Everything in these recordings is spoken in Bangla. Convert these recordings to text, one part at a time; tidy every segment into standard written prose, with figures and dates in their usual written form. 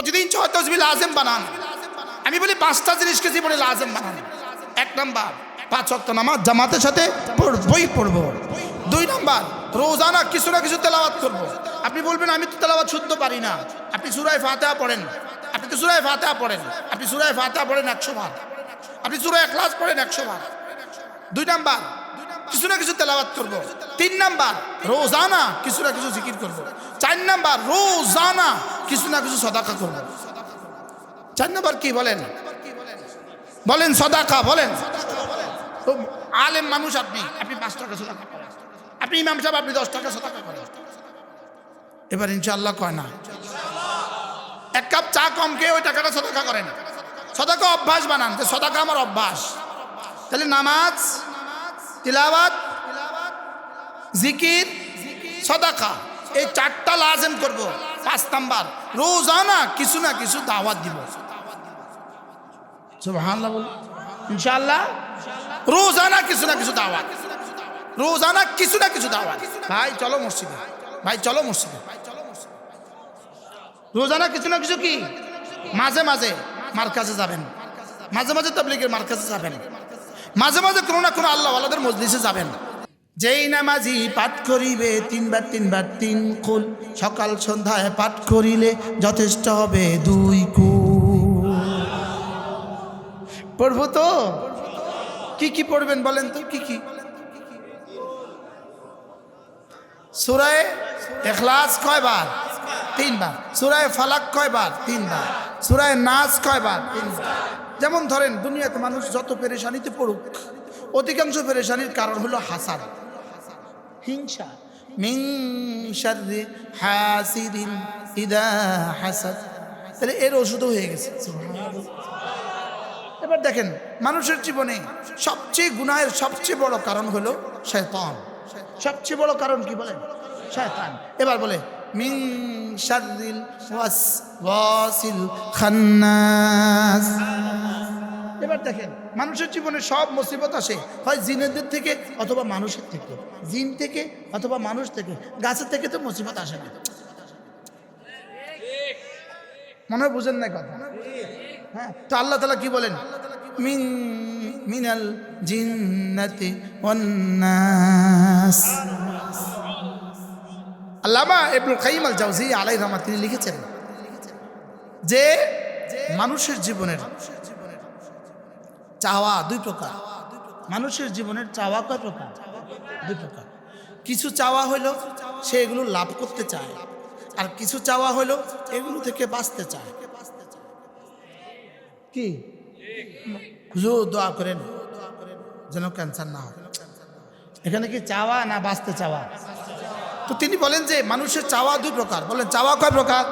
প্রতিদিন 6 তাসবিহ লাজেম বানান। আমি বলি 5টা জিনিসকে জীবনে লাজেম বানান। 1 নাম্বার 5 ওয়াক্ত নামাজ জামাতের সাথে পড়বো। 2 নাম্বার রোজানা কিছু না কিছু তেলাওয়াত করব। আপনি বলবেন আমি তো তেলাওয়াত শুদ্ধ পারি না। আপনি সূরা ফাতিহা পড়েন, আপনি তো সূরা ফাতিহা পড়েন, আপনি সূরা ফাতিহা পড়েন 100 বার, আপনি সূরা ইখলাস পড়েন 100 বার। 2 নাম্বার কিছু না কিছু তেলাওয়াত করব। 3 নাম্বার রোজানা কিছু না কিছু জিকির করব। 4 নাম্বার রোজানা কিছু না কিছু সাদাকা করব। 4 নাম্বার কি বলেন? বলেন সাদাকা বলেন। তো আলেম মানুষ আপনি 5 টাকা সাদাকা করেন, আপনি ইমাম সাহেব আপনি 10 টাকা সাদাকা করেন। এবার ইনশাআল্লাহ কয় না, 1 কাপ চা কম খেয়ে ওই টাকাটা সাদাকা করেন। সাদাকা অভ্যাস বানান, যে সাদাকা আমার অভ্যাস। তাহলে নামাজ, তিলাওয়াত, জিকির, সাদাকা এই 4টা লাজেম করব। 5 নাম্বার রোজানা কিছু না কিছু দাওয়াত দিব। সুবহানাল্লাহ বল ইনশাআল্লাহ। রোজানা কিছু না কিছু দাওয়াত, রোজানা কিছু না কিছু দাওয়াত। ভাই চলো মসজিদে, ভাই চলো মসজিদে। রোজানা কিছু না কিছু কি, মাঝে মাঝে মার্কাজে যাবেন, মাঝে মাঝে তাবলীগের মার্কাজে যাবেন, মাঝে মাঝে কোনো না কোনো আল্লাহ ওয়ালাদের মজলিসে যাবেন। যেই নামাজি পাঠ করিবে 3 বার 3 বার 3 কুল, সকাল সন্ধ্যায় পাঠ করিলে যথেষ্ট হবে 2 কুল। পড়বো তো? কি কি পড়বেন বলেন তো? কি কি? সূরা ইখলাস কয়বার? 3 বার। সূরা ফালাক কয়বার? 3 বার। সূরা নাস কয়বার? 3 বার। যেমন ধরেন দুনিয়াতে মানুষ যত পেরেশানিতে পড়ুক, অধিকাংশ পেরেশানির কারণ হলো হাসাদ, হিংসা। মিন শাররি হাসিদিন ইদা হাসাদ। তাহলে এর ওষুধও হয়ে গেছে। এবার দেখেন মানুষের জীবনে সবচেয়ে গুনাহের সবচেয়ে বড় কারণ হলো শয়তান। সবচেয়ে বড় কারণ কি বলেন? শয়তান। এবার বলে মিন শাররিল ওয়াসওয়াসিল খান্নাস। এবার দেখেন মানুষের জীবনে সব মুসিবত আসে হয় জিনেদের থেকে অথবা মানুষের থেকে, জিন থেকে অথবা মানুষ থেকে। গাছের থেকে তো মুসিবত আসে না। মনে হয় বুঝেন না কথা? হ্যাঁ, তো আল্লাহ তাআলা কি বলেন? মিনাল জিন্নাতি ওয়ান নাস। আল্লামা ইবনুল কাইয়িম আল জাওজিয়্যা আলাইহির রাহমাত তিনি লিখেছেন যে মানুষের জীবনের চাওয়া 2 প্রকার। মানুষের জীবনের চাওয়া কয় প্রকার? 2 প্রকার। কিছু চাওয়া হলো সে এগুলো লাভ করতে চায়, আর কিছু চাওয়া হলো এগুলো থেকে বাঁচতে চায়। কি হুজুর দোয়া করেন যেন ক্যান্সার না হয়। এখানে কি চাওয়া না বাঁচতে চাওয়া? তো তিনি বলেন যে মানুষের চাওয়া 2 প্রকার। বলেন চাওয়া কয় প্রকার?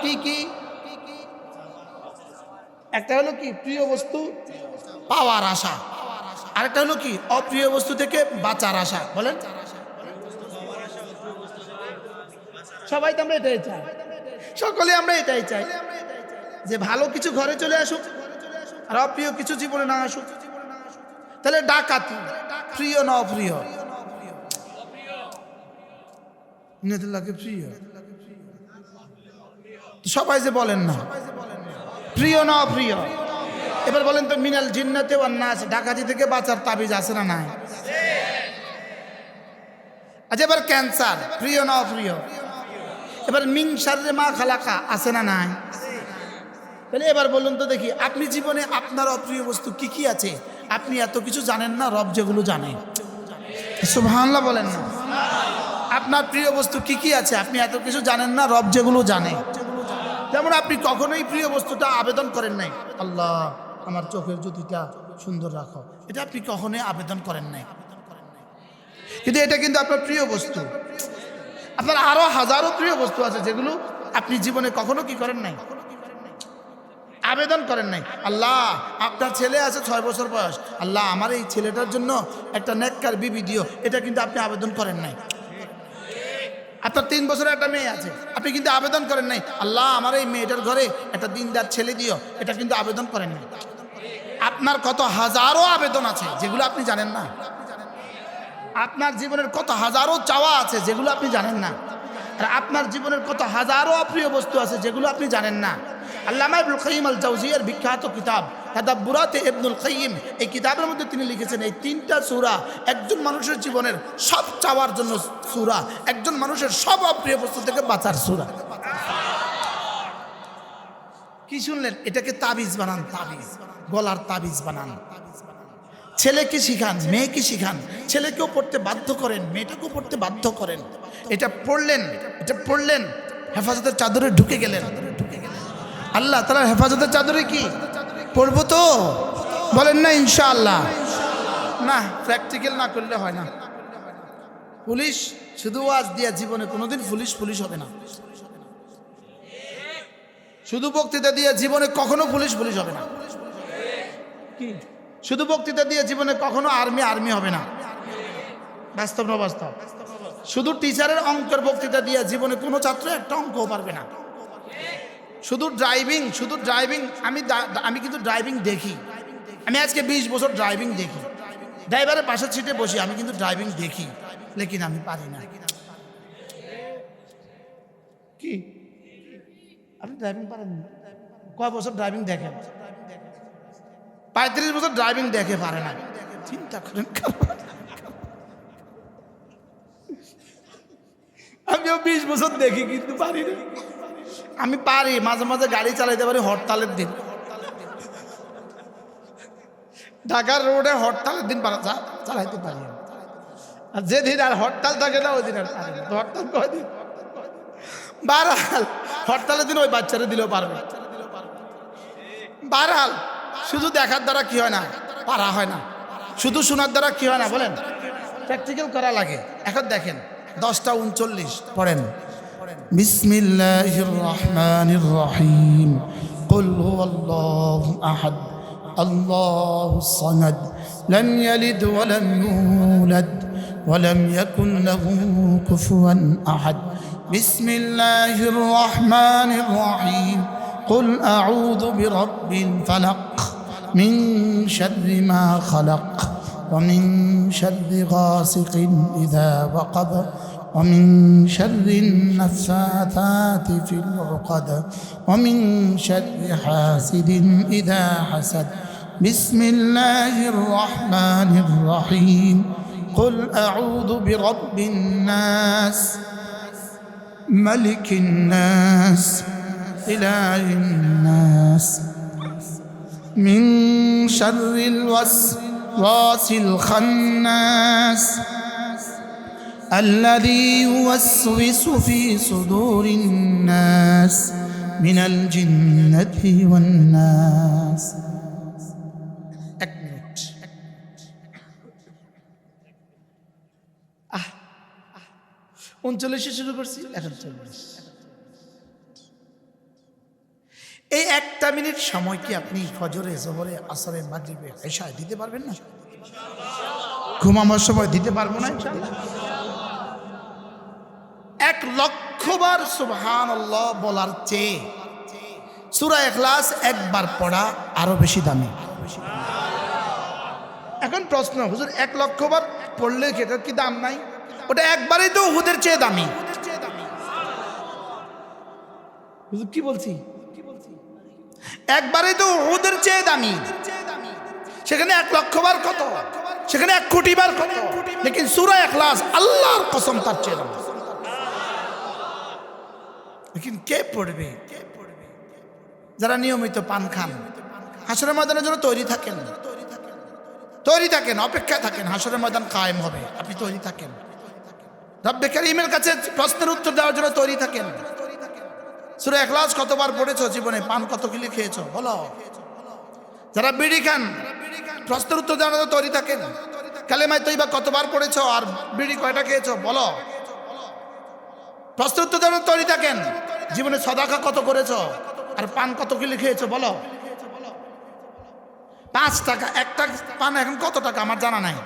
কি কি? একটা হলো কি প্রিয় বস্তু পাওয়ার আশা, আরেকটা হলো কি অপ্রিয় বস্তু থেকে বাঁচার আশা। বলেন সবাই তো আমরা এটাই চাই, সকলে আমরা এটাই চাই যে ভালো কিছু ঘরে চলে আসুক আর অপ্রিয় কিছু জীবনে না আসুক। তাহলে ডাকাতি প্রিয় না অপ্রিয়? প্রিয়। সবাই যে বলেন না প্রিয় না অপ্রিয়? এবার বলেন তো মিনাল জিন্নাতি ওয়ান নাস, ডাকাতি থেকে বাঁচার তাবিজ আছে না নাই? আচ্ছা এবার ক্যান্সার প্রিয় না অপ্রিয়? এবার মিন শাররি মা খালাকা আছে না নাই? তাহলে এবার বলুন তো দেখি আপনি জীবনে আপনার অপ্রিয় বস্তু কি কি আছে? আপনি এত কিছু জানেন না, রব যেগুলো জানে। সুবহানাল্লাহ বলেন না। আপনার প্রিয় বস্তু কি কি আছে? আপনি এত কিছু জানেন না, রব যেগুলো জানে। যেমন আপনি কখনোই প্রিয় বস্তুটা আবেদন করেন নাই, আল্লাহ আমার চোখের জ্যোতিটা সুন্দর রাখো, এটা আপনি কখনোই আবেদন করেন নাই, কিন্তু এটা কিন্তু আপনার প্রিয় বস্তু। আপনার আরো হাজারো প্রিয় বস্তু আছে যেগুলো আপনি জীবনে কখনো কি করেন নাই, আবেদন করেন নাই। আল্লাহ আপনার ছেলে আছে 6 বছর বয়স, আল্লাহ আমার এই ছেলেটার জন্য একটা নেককার বিবি দিও, এটা কিন্তু আপনি আবেদন করেন নাই। আপনার 3 বছরের একটা মেয়ে আছে, আপনি কিন্তু আবেদন করেন নাই, আল্লাহ আমার এই মেয়েটার ঘরে একটা দিনদার ছেলে দিও, এটা কিন্তু আবেদন করেন নাই। আপনার কত হাজারো আবেদন আছে যেগুলো আপনি জানেন না। আপনার জীবনের কত হাজারো চাওয়া আছে যেগুলো আপনি জানেন না। আর আপনার জীবনের কত হাজারো অপ্রিয় বস্তু আছে যেগুলো আপনি জানেন না। আল্লামা ইবনুল কাইয়িম আল জাওজিয়ার বিখ্যাত কিতাব তাদাব্বুরাতে ইবনুল কাইয়িম, এই কিতাবের মধ্যে তিনি লিখেছেন এই 3টা সূরা একজন মানুষের জীবনের সব চাওয়ার জন্য সূরা, একজন মানুষের সব অপ্রিয় বস্তু থেকে বাঁচার সূরা। কি শুনলেন? এটাকে তাবিজ বানান, তাবিজ, গলার তাবিজ বানান। ছেলেকে শিখান, মেয়েকে শিখান, ছেলেকেও পড়তে বাধ্য করেন, মেয়েটাকেও পড়তে বাধ্য করেন। এটা পড়লেন হেফাজতের চাদরে ঢুকে গেলেন। আল্লাহ তাআলার হেফাজতের চাদরে কি পড়বো তো বলেন না ইনশাআল্লাহ? না, প্র্যাকটিক্যাল না করলে হয় না। পুলিশ শুধু ওয়াজ দিয়া জীবনে কোনোদিন পুলিশ হবে না। শুধু বক্তৃতা দিয়ে জীবনে কখনো পুলিশ হবে না। কি শুধু বক্তৃতা দিয়ে জীবনে কখনো আর্মি হবে না? বাস্তব না বাস্তব? শুধু টিচারের অঙ্কের বক্তৃতা দিয়ে জীবনে কোনো ছাত্র একটা অঙ্কও পারবে না। শুধু ড্রাইভিং আমি কিন্তু ড্রাইভিং দেখি। আমি আজকে 20 বছর ড্রাইভিং দেখি, ড্রাইভারের পাশের সিটে বসি, আমি কিন্তু ড্রাইভিং দেখি, লেকিন আমি পারি না। কি আপনি ড্রাইভিং পারেন না? কয় বছর ড্রাইভিং দেখেন? 35 বছর ড্রাইভিং দেখে পারে না। চিন্তা করেন। আমিও 20 বছর দেখি কিন্তু পারি না। আমি পারি, মাঝে মাঝে গাড়ি চালাইতে পারি হরতালের দিন। ঢাকার রোডে হরতালের দিন চালাইতে পারি, আর যেদিন আর হরতাল থাকে না ওই দিন আর পারি না। হরতাল কয়দিন? বারহাল হরতালের দিন ওই বাচ্চারা দিলেও পারবে। বারহাল শুধু দেখার দ্বারা কি হয় না, পারা হয় না। শুধু শোনার দ্বারা কি হয় না বলেন? প্র্যাকটিক্যাল করা লাগে। এখন দেখেন 10:39 পড়েন। বিসমিল্লাহির রহমানির রহিম। কুল হুয়াল্লাহু আহাদ আল্লাহুস সামাদ লাম ইয়ালিদ ওয়া লাম ইউলাদ ওয়া লাম ইয়াকুন লাহু কুফুয়ান আহাদ। বিসমিল্লাহির রহমানির রহিম। قل أعوذ برب الفلق من شر ما خلق ومن شر غاسق إذا وقب ومن شر النفاثات في العقد ومن شر حاسد إذا حسد. بسم الله الرحمن الرحيم. قل أعوذ برب الناس ملك الناس إله الناس من شر الوسواس الخناس الذي يوسوس في صدور الناس من الجنة والناس. 1 মিনিট। আহ 39 শুরু করছি, এখন 40। এই 1টা মিনিট সময় কি আপনি ফজরে, জোহরে, আসরে, মাগরিবে, ইশায় দিতে পারবেন না? ঘুমানোর সময় দিতে পারবো না ইনশাআল্লাহ? 1 লক্ষ বার সুবহানাল্লাহ বলার চেয়ে সূরা ইখলাস একবার পড়া আরো বেশি দামি। এখন প্রশ্ন, হুজুর 1 লক্ষ বার পড়লে সেটার কি দাম নাই? ওটা একবারই তো উহুদের চেয়ে দামি। হুজুর কি বলছি? একবারই তো উহুদের চেয়ে দামি। সেখানে 1 লক্ষ বার কত, সেখানে 1 কোটি বার কত, লেকিন সূরা ইখলাস আল্লাহর কসম তার চেয়ে দামি। লেকিন কে পড়বে? যারা নিয়মিত পান খান, হাসরের ময়দানের জন্য তৈরি থাকেন, অপেক্ষায় থাকেন। হাসরের ময়দান কায়েম হবে, আপনি তৈরি থাকেন। রব্বে কারীমের কাছে প্রশ্নের উত্তর দেওয়ার জন্য তৈরি থাকেন। সূরা ইখলাস কতবার পড়েছো জীবনে? পান কত কিলো খেয়েছো বলো? যারা বিড়ি খান, প্রশ্নের উত্তর দেওয়ার জন্য তৈরি থাকেন। কালেমা তৈয়বা কতবার পড়েছো আর বিড়ি কয়টা খেয়েছো বলো? প্রশ্নের উত্তর দেওয়ার জন্য তৈরি থাকেন। জীবনে সাদাকা কত করেছো আর পান কত কিলো খেয়েছো বলো? 5 টাকা একটা পান এখন কত টাকা আমার জানা নাই।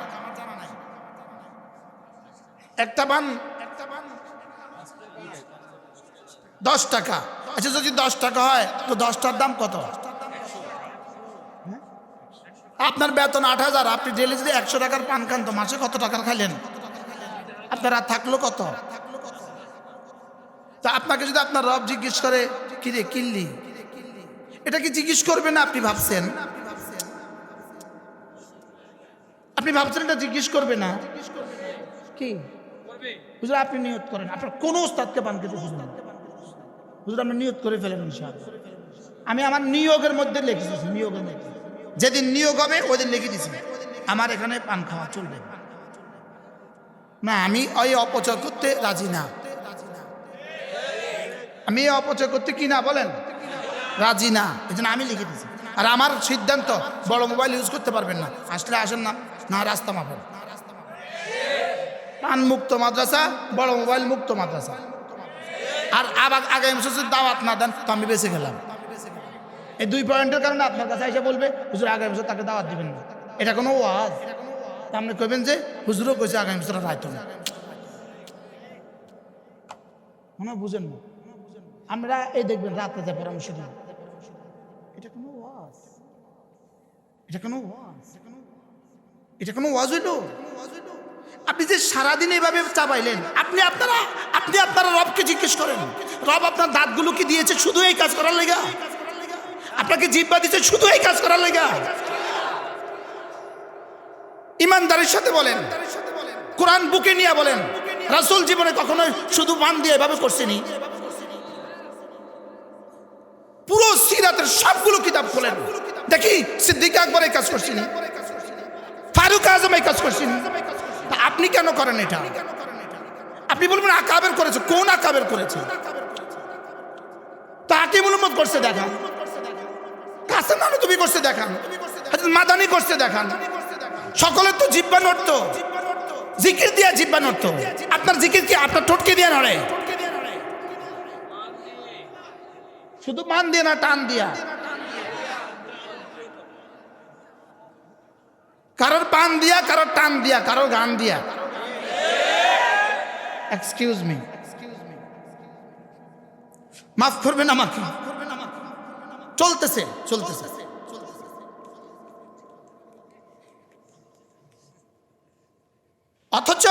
একটা পান 10 টাকা। আচ্ছা, যদি 10 টাকা হয় তো 10টার দাম কত? আপনার বেতন 8000, আপনি ডেলি যদি 100 টাকার পান খান তো মাসে কত টাকার খাইলেন? আপনার আর থাকলো কত? তা আপনাকে যদি আপনার রব জিজ্ঞেস করে কি রে কিল্লি, এটা কি জিজ্ঞেস করবে না? আপনি ভাবছেন এটা জিজ্ঞেস করবে না কি? হুজুর আপনি নিয়ত করেন, আপনার কোন ওস্তাদকে পান খেতে খুঁজবেন না। হুজুর আপনি নিয়ত করে ফেলেন ইনশাআল্লাহ। আমি আমার নিয়োগের মধ্যে লিখে দিয়েছি, নিয়োগের মধ্যে যেদিন নিয়োগ হবে ওই দিন লিখে দিয়েছি আমার এখানে পান খাওয়া চলবে না। আমি ওই অপচয় করতে রাজি না। আমি এই অপচয় করতে কি না বলেন রাজি না, এই জন্য আমি লিখে দিয়েছি। আর আমার সিদ্ধান্ত বড় মোবাইল ইউজ করতে পারবেন না, আসলে আসেন না, না রাস্তা মাপেন। পান মুক্ত মাদ্রাসা, বড় মোবাইল মুক্ত মাদ্রাসা। আর আবার আগামী বছর দাওয়াত না দেন তো আমি বেঁচে গেলাম। এই 2 পয়েন্টের কারণে আপনার কাছে এসে বলবে হুজুর আগামী বছর তাকে দাওয়াত দিবেন না, এটা কোনো ওয়াজ? আপনি কইবেন যে হুজুরও কইছে আগামী বছর রাইতো না, মনে বুঝেন না। আমরা এই দেখবেন রাতে যে পরামর্শ দিই, এটা কোনো ওয়াজ? এটা কোনো ওয়াজ? এটা কোনো ওয়াজ হইল? আপনি যে সারাদিন এইভাবে চাপাইলেন, আপনি আপনারা রবকে জিজ্ঞেস করেন, রব আপনার দাঁতগুলো কি দিয়েছে শুধু এই কাজ করার লেগা? আপনাকে জিহ্বা দিয়েছে শুধু এই কাজ করার লেগা? ইমানদারির সাথে বলেন, কোরআন বুকে নিয়ে বলেন, রাসূল জীবনে কখনো শুধু পান দিয়ে এভাবে করছেনি? পুরো সিরাতের সবগুলো কিতাব খোলেন, দেখি সিদ্দিক আকবর এই কাজ করছেন, ফারুক আজম এই কাজ করছেন। আপনি কেন করেন এটা? আপনি বলবেন আকাবের করেছে, কোন আকাবের করেছে? তা হাকিমুল উম্মত করছে দেখান, কাসেম নানুতুবি করছে দেখান, হযরত মাদানী করছে দেখান। সকলের তো জিহ্বা নড়তো, জিকির দিয়া জিহ্বা নড়তো। আপনার জিকির কি আপনার ঠোঁটকে দিয়ে নড়ে? শুধু মান দিয়ে না, টান দিয়া। কারোর পান দিয়া, কারোর টান দিয়া, কারোর গান দিয়া। এক্সকিউজ মি, মাফ করবেন আমাকে, চলতেছে। অথচ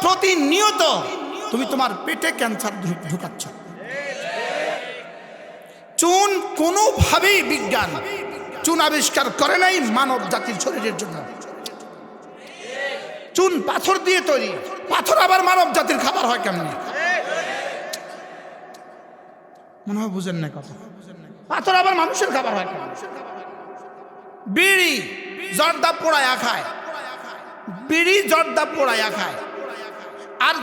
প্রতিনিয়ত তুমি তোমার পেটে ক্যান্সার ঢুকাচ্ছ। চুন কোনোভাবেই বিজ্ঞান চুন আবিষ্কার করে নাই মানব জাতির শরীরের জন্য। চুন পাথর দিয়ে তৈরি, পাথর আবার মানব জাতির খাবার হয় কেমন? মনে হয় বুঝেন না কথা। পাথর আবার মানুষের খাবার হয় কেমন? বিড়ি জর্দা পোড়ায়া খায়, বিড়ি জর্দা পোড়ায়া খায়, আর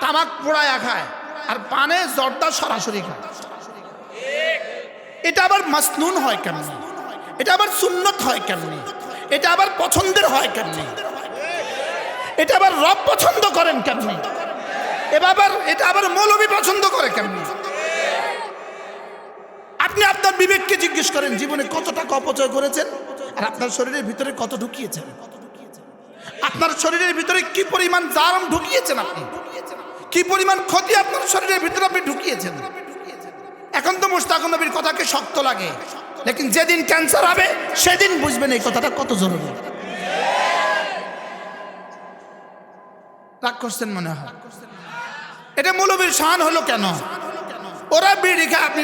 তামাক পোড়ায়া খায়, আর পানে জর্দা সরাসরি খায়। এটা আবার মাসনুন হয় কেমন? এটা আবার সুন্নত হয় কেমন? এটা আবার পছন্দের হয় কেমন? এটা আবার রব পছন্দ করেন কেমন? এটা আবার মৌলবী পছন্দ করে কেমন? আপনি আপনার বিবেককে জিজ্ঞেস করেন, জীবনে কত টাকা অপচয় করেছেন আর আপনার শরীরের ভিতরে কত ঢুকিয়েছেন? আপনার শরীরের ভিতরে কি পরিমাণ জারম ঢুকিয়েছেন? আপনি কি পরিমাণ ক্ষতি আপনার শরীরের ভিতরে আপনি ঢুকিয়েছেন? এখন তো মুশতাক নবীর কথাকে শক্ত লাগে, লেকিন যেদিন ক্যান্সার হবে সেদিন বুঝবেন এই কথাটা কত জরুরি। রাগ করছেন মনে হয়? এটা মৌলবীর শান হলো কেন? ওরা বিড়ি খায়, আপনি